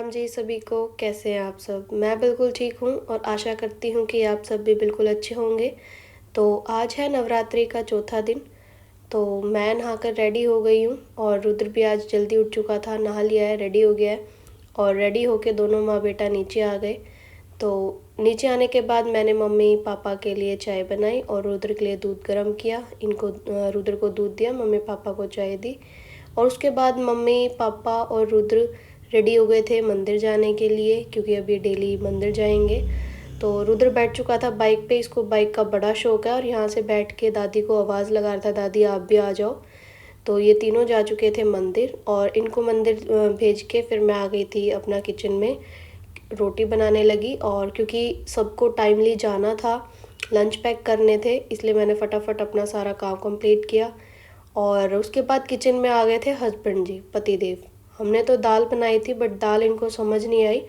राम जी सभी को। कैसे हैं आप सब? मैं बिल्कुल ठीक हूँ और आशा करती हूँ कि आप सब भी बिल्कुल अच्छे होंगे। तो आज है नवरात्रि का चौथा दिन। तो मैं नहाकर रेडी हो गई हूँ और रुद्र भी आज जल्दी उठ चुका था, नहा लिया है, रेडी हो गया है। और रेडी होके दोनों माँ बेटा नीचे आ गए। तो नीचे आने के बाद मैंने मम्मी पापा के लिए चाय बनाई और रुद्र के लिए दूध गर्म किया। इनको रुद्र को दूध दिया, मम्मी पापा को चाय दी। और उसके बाद मम्मी पापा और रुद्र रेडी हो गए थे मंदिर जाने के लिए, क्योंकि अभी डेली मंदिर जाएंगे। तो रुद्र बैठ चुका था बाइक पे, इसको बाइक का बड़ा शौक है और यहाँ से बैठ के दादी को आवाज़ लगा रहा था, दादी आप भी आ जाओ। तो ये तीनों जा चुके थे मंदिर और इनको मंदिर भेज के फिर मैं आ गई थी अपना किचन में, रोटी बनाने लगी। और क्योंकि सबको टाइमली जाना था, लंच पैक करने थे, इसलिए मैंने फटाफट अपना सारा काम कंप्लीट किया। और उसके बाद किचन में आ गए थे हस्बैंड जी, पतिदेव। हमने तो दाल बनाई थी बट दाल इनको समझ नहीं आई,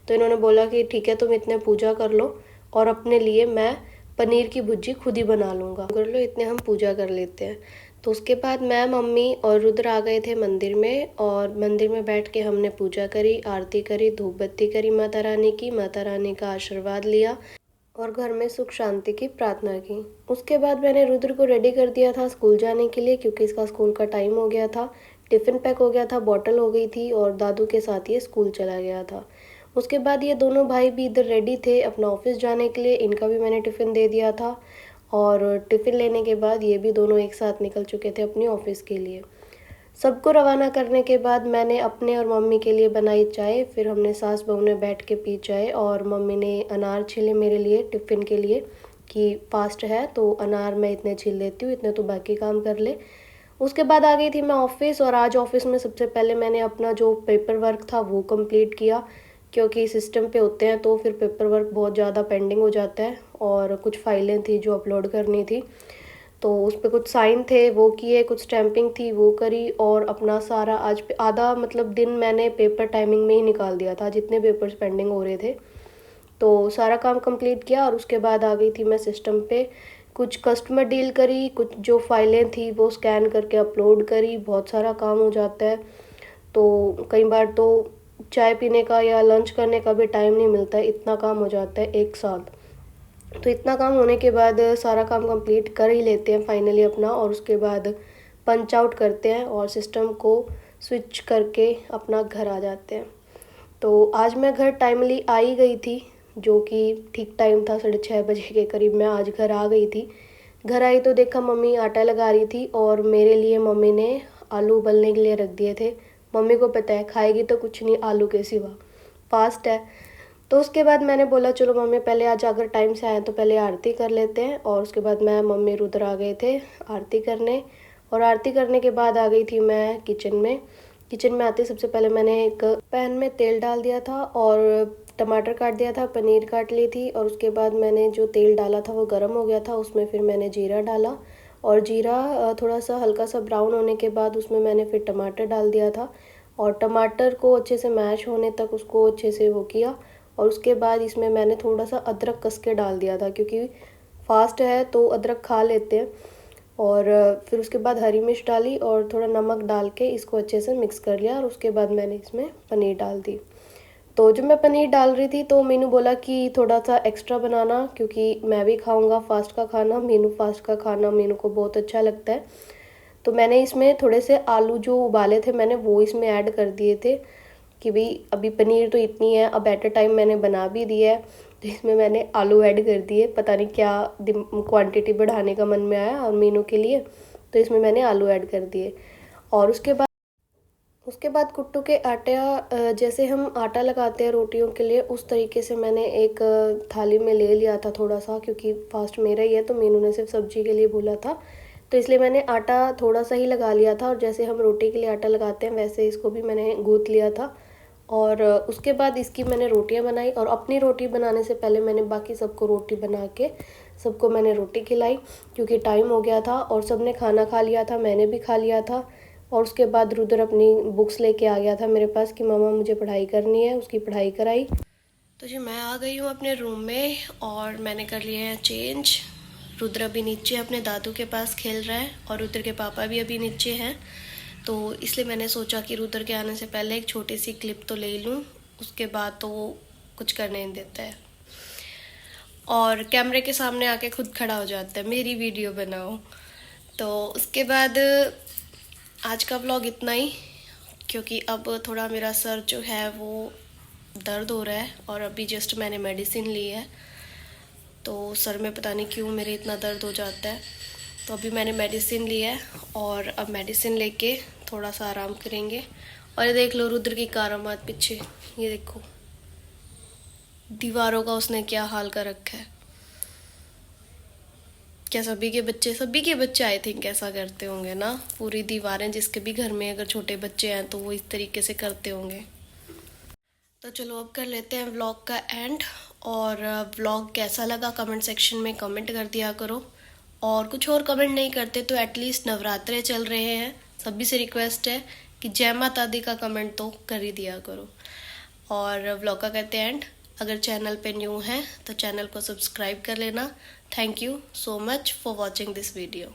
तो इन्होंने बोला कि ठीक है तुम इतने पूजा कर लो और अपने लिए मैं पनीर की भुर्जी खुद ही बना लूँगा, कर लो इतने हम पूजा कर लेते हैं। तो उसके बाद मैं, मम्मी और रुद्र आ गए थे मंदिर में और मंदिर में बैठ के हमने पूजा करी, आरती करी, धूप बत्ती करी माता रानी की, माता रानी का आशीर्वाद लिया और घर में सुख शांति की प्रार्थना की। उसके बाद मैंने रुद्र को रेडी कर दिया था स्कूल जाने के लिए, क्योंकि इसका स्कूल का टाइम हो गया था। टिफ़िन पैक हो गया था, बॉटल हो गई थी और दादू के साथ ये स्कूल चला गया था। उसके बाद ये दोनों भाई भी इधर रेडी थे अपना ऑफिस जाने के लिए, इनका भी मैंने टिफ़िन दे दिया था। और टिफ़िन लेने के बाद ये भी दोनों एक साथ निकल चुके थे अपनी ऑफिस के लिए। सबको रवाना करने के बाद मैंने अपने और मम्मी के लिए बनाई चाय। फिर हमने सास बहू ने बैठ के पी चाय और मम्मी ने अनार छीले मेरे लिए टिफ़िन के लिए, कि फास्ट है तो अनार मैं इतने छील लेती हूँ, इतने तो बाकी काम कर ले। उसके बाद आ गई थी मैं ऑफिस और आज ऑफिस में सबसे पहले मैंने अपना जो पेपर वर्क था वो कंप्लीट किया, क्योंकि सिस्टम पे होते हैं तो फिर पेपर वर्क बहुत ज़्यादा पेंडिंग हो जाता है और कुछ फाइलें थी जो अपलोड करनी थी। तो उस पर कुछ साइन थे वो किए, कुछ स्टैंपिंग थी वो करी और अपना सारा आज आधा मतलब दिन मैंने पेपर टाइमिंग में ही निकाल दिया था, जितने पेपर्स पेंडिंग हो रहे थे। तो सारा काम कंप्लीट किया और उसके बाद आ गई थी मैं सिस्टम पे, कुछ कस्टमर डील करी, कुछ जो फाइलें थी वो स्कैन करके अपलोड करी। बहुत सारा काम हो जाता है, तो कई बार तो चाय पीने का या लंच करने का भी टाइम नहीं मिलता है, इतना काम हो जाता है एक साथ। तो इतना काम होने के बाद सारा काम कंप्लीट कर ही लेते हैं फाइनली अपना, और उसके बाद पंच आउट करते हैं और सिस्टम को स्विच करके अपना घर आ जाते हैं। तो आज मैं घर टाइमली आ ही गई थी, जो कि ठीक टाइम था, 6:30 के करीब मैं आज घर आ गई थी। घर आई तो देखा मम्मी आटा लगा रही थी और मेरे लिए मम्मी ने आलू उबलने के लिए रख दिए थे। मम्मी को पता है खाएगी तो कुछ नहीं आलू के सिवा, फास्ट है। तो उसके बाद मैंने बोला चलो मम्मी पहले आज अगर टाइम से आए तो पहले आरती कर लेते हैं। और उसके बाद मैं, मम्मी, रुद्र आ गए थे आरती करने। और आरती करने के बाद आ गई थी मैं किचन में। किचन में आते सबसे पहले मैंने एक पैन में तेल डाल दिया था और टमाटर काट दिया था, पनीर काट ली थी। और उसके बाद मैंने जो तेल डाला था वो गर्म हो गया था, उसमें फिर मैंने जीरा डाला और जीरा थोड़ा सा हल्का सा ब्राउन होने के बाद उसमें मैंने फिर टमाटर डाल दिया था और टमाटर को अच्छे से मैश होने तक उसको अच्छे से वो किया। और उसके बाद इसमें मैंने थोड़ा सा अदरक कस के डाल दिया था, क्योंकि फास्ट है तो अदरक खा लेते हैं। और फिर उसके बाद हरी मिर्च डाली और थोड़ा नमक डाल के इसको अच्छे से मिक्स कर लिया और उसके बाद मैंने इसमें पनीर डाल दी। तो जब मैं पनीर डाल रही थी तो मीनू बोला कि थोड़ा सा एक्स्ट्रा बनाना, क्योंकि मैं भी खाऊंगा फास्ट का खाना, मीनू फास्ट का खाना मीनू को बहुत अच्छा लगता है। तो मैंने इसमें थोड़े से आलू जो उबाले थे मैंने वो इसमें ऐड कर दिए थे, कि भाई अभी पनीर तो इतनी है, अब एट अ टाइम मैंने बना भी दिया है तो इसमें मैंने आलू ऐड कर दिए। पता नहीं क्या क्वांटिटी बढ़ाने का मन में आया और मीनू के लिए, तो इसमें मैंने आलू ऐड कर दिए। और उसके बाद कुट्टू के आटा, जैसे हम आटा लगाते हैं रोटियों के लिए उस तरीके से मैंने एक थाली में ले लिया था थोड़ा सा, क्योंकि फास्ट मेरा ही है तो मीनू ने सिर्फ सब्जी के लिए बोला था, तो इसलिए मैंने आटा थोड़ा सा ही लगा लिया था। और जैसे हम रोटी के लिए आटा लगाते हैं वैसे इसको भी मैंने गूँथ लिया था। और उसके बाद इसकी मैंने रोटियां बनाई और अपनी रोटी बनाने से पहले मैंने बाकी सबको रोटी बना के सबको मैंने रोटी खिलाई, क्योंकि टाइम हो गया था और सबने खाना खा लिया था, मैंने भी खा लिया था। और उसके बाद रुद्र अपनी बुक्स लेके आ गया था मेरे पास कि मामा मुझे पढ़ाई करनी है, उसकी पढ़ाई कराई। तो जी मैं आ गई हूँ अपने रूम में और मैंने कर लिए हैं चेंज। रुद्र अभी नीचे अपने दादू के पास खेल रहा है और रुद्र के पापा भी अभी नीचे हैं, तो इसलिए मैंने सोचा कि रुद्र के आने से पहले एक छोटी सी क्लिप तो ले लूँ उसके बाद तो वो कुछ करने नहीं देता है और कैमरे के सामने आके खुद खड़ा हो जाता है, मेरी वीडियो बनाओ। तो उसके बाद आज का व्लॉग इतना ही, क्योंकि अब थोड़ा मेरा सर जो है वो दर्द हो रहा है और अभी जस्ट मैंने मेडिसिन ली है, तो सर में पता नहीं क्यों मेरे इतना दर्द हो जाता है। तो अभी मैंने मेडिसिन ली है और अब मेडिसिन लेके थोड़ा सा आराम करेंगे। और ये देख लो रुद्र की कारामात पीछे, ये देखो दीवारों का उसने क्या हाल कर रखा है। क्या सभी के बच्चे आई थिंक ऐसा करते होंगे ना, पूरी दीवारें, जिसके भी घर में अगर छोटे बच्चे हैं तो वो इस तरीके से करते होंगे। तो चलो अब कर लेते हैं व्लॉग का एंड। और व्लॉग कैसा लगा कमेंट सेक्शन में कमेंट कर दिया करो, और कुछ और कमेंट नहीं करते तो एटलीस्ट नवरात्रे चल रहे हैं, सभी से रिक्वेस्ट है कि जय माता दी का कमेंट तो कर ही दिया करो। और व्लॉग का करते हैं एंड। अगर चैनल पे न्यू है तो चैनल को सब्सक्राइब कर लेना। Thank you so much for watching this video.